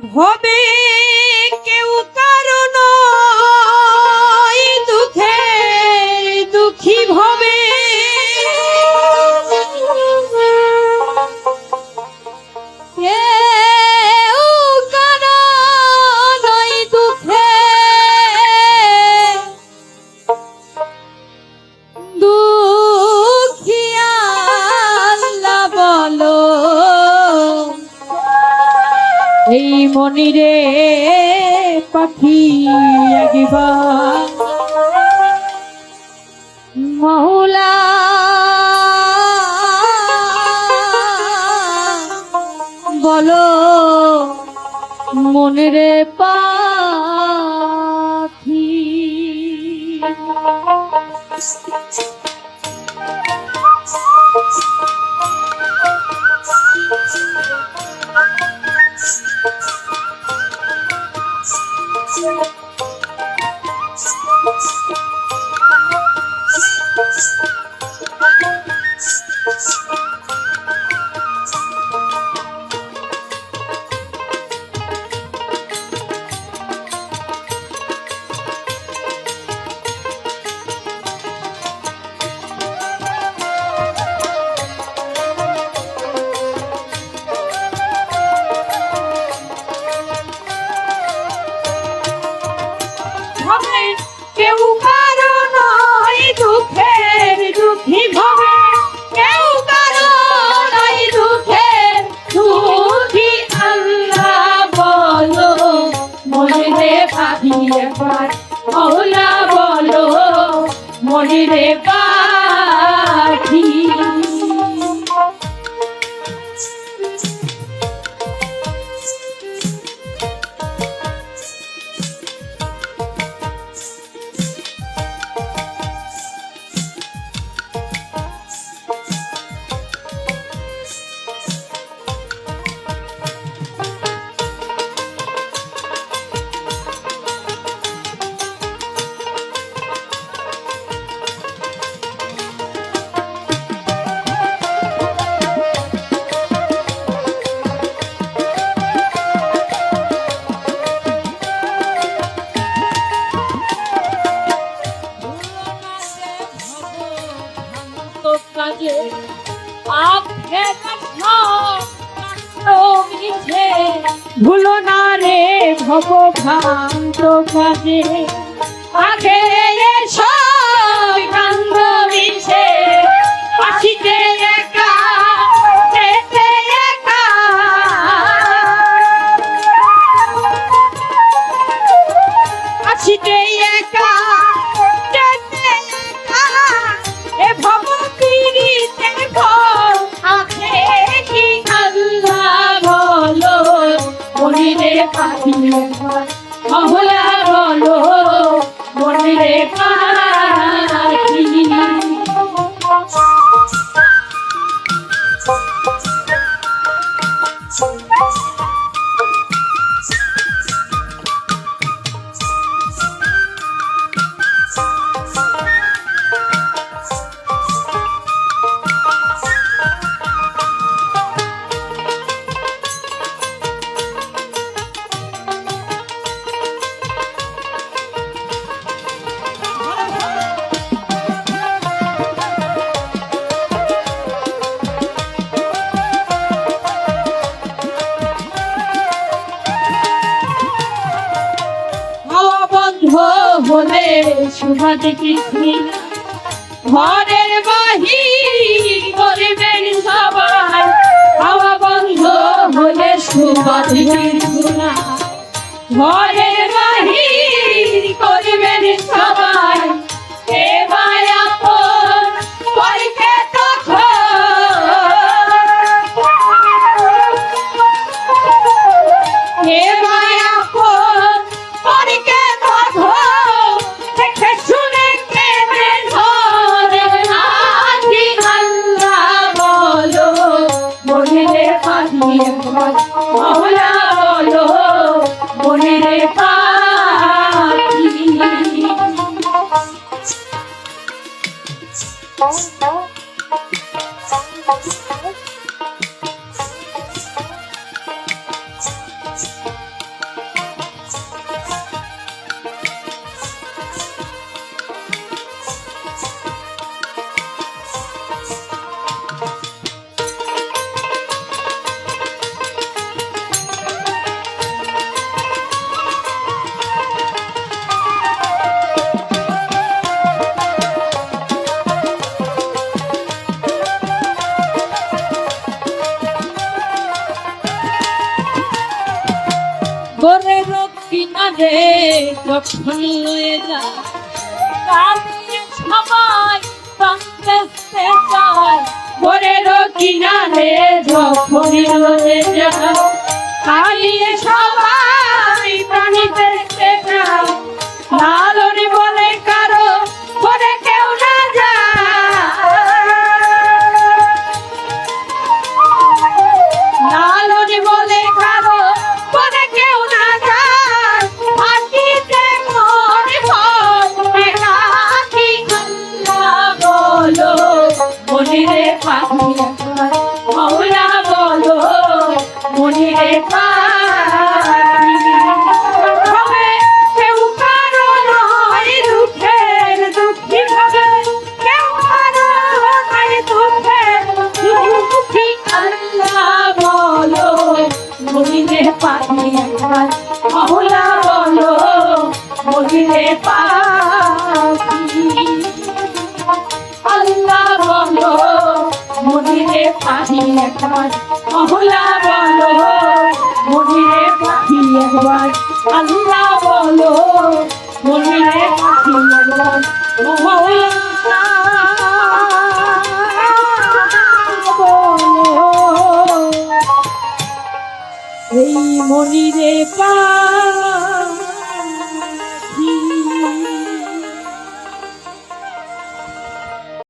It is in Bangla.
হবে কেউ কারণ দুঃখে দুঃখী ভবে এই মনিরে পাখি একবার মৌলা বলো মনিরে পাখি কেউ কারো নয় দুঃখের দুঃখী ভবে কেউ কারো নয় দুঃখের দুঃখী আল্লাহ বলো মনিরে পাখি একবার মৌলা বলো মনিরে পাখি ভুলো না রে ভব ভ্রান্ত কাজে আগে এসো কান্দ মিছে আসিতে একা যেতে একা আসিতে একা যেতে একা এ ভব পিড়িতে ভব আছে কি আল্লাহ বলো মনিরে পাখি মৌলা বলো মনিরে পাখি বলে শুভা দেখেছি ঘরের বাহির করবেন সবাই হাওয়া বন্ধ হলে শুভা দেখেছি ঘরের বাহির করবেন সবাই এবার আপন পরীক্ষা তখন এবার আপন পরীক্ষা মৌলা বলো মনিরে পাখি গোরের কিনারে যখন লয়ে যায় কাঁদিয়ে সবাই কাঁদতে চায় গোরের কিনারে যখন লয়ে যায় কাঁদিয়ে সবাই প্রাণীতে চায় লালনে বলে কারো করে কেউ না লালনে বলে কারো করে কেউ না যায় আকিতে মনে ভয় একাকি আল্লাহ বলো মনিরে পাখি মৌলা বলো মনিরে পাখি হবে কেউ কারো নয় দুঃখের দুঃখী হবে কেউ কারো নয় দুঃখের দুঃখী আল্লাহ বলো মনিরে পাখি একবার মৌলা বলো মনিরে পাখি আল্লাহ বলো মনিরে পাখি একবার মৌলা বলো মনিরে পাখি একবার আল্লাহ বলো মনিরে পাখি একবার মৌলা বলো এই মনিরে পাখি